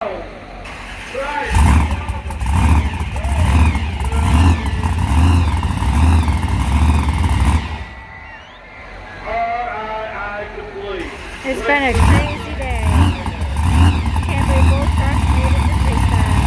It's been a crazy day. Can't believe both trucks made it to freestyle.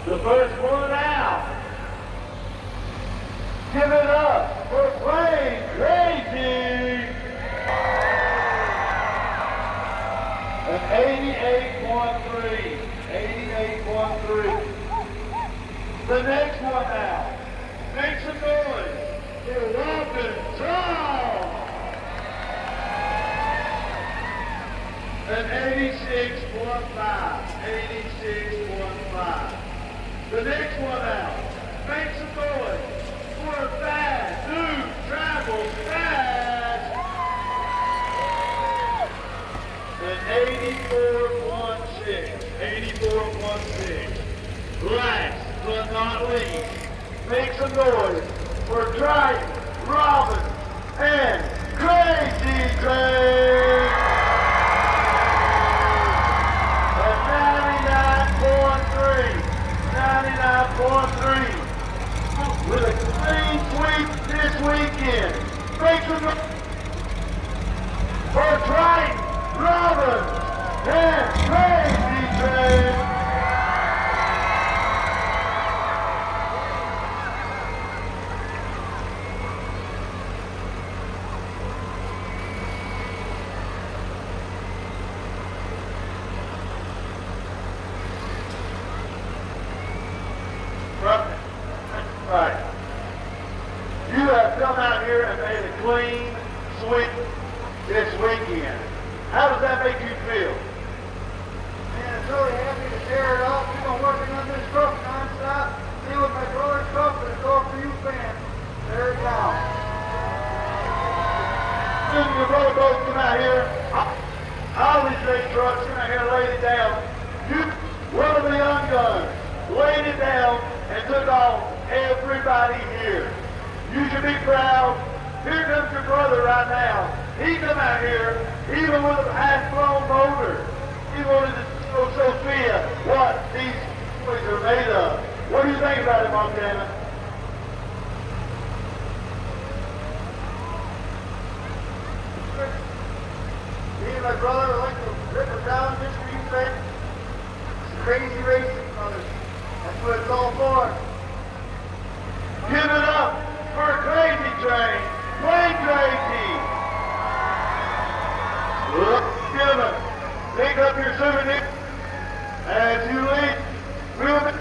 The first one out. Give it up for Krazy. An 88.3. 88.3. The next one out. Make some noise for Krazy. An 86.5. 86.5. The next one out. Make some noise for a fast, new, travels fast. An 84.6. 84.6. Last but not least, make some noise for Krazy Brothers and Krazy Train. At 99.3 with a clean sweep this weekend. Make some noise for Krazy Brothers and Krazy Train. Right. You have come out here and made a clean sweep this weekend. How does that make you feel? Man, I'm really happy to share it all. We've been working on this truck non-stop. See what my brother's truck, but it's all for you fans. There it goes. Your brother both come out here. All these big trucks come out here and laid it down. You, one of the young guns, laid it down and took off everybody here. You should be proud. Here comes your brother right now. He come out here, even with a half-blown motor. He wanted to show Sophia what these boys are made of. What do you think about it, Montana? Me and my brother would like to rip her down just for you, friend. It's Krazy Racing Brothers. That's what it's all for. Give it up for Krazy Train. Play Krazy. Look, give it. Pick up your souvenir. As you leave, we'll be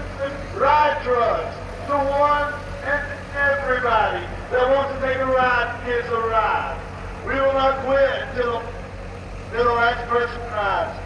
ride trucks. The one and everybody that wants to take a ride gets a ride. We will not quit until the last person rides.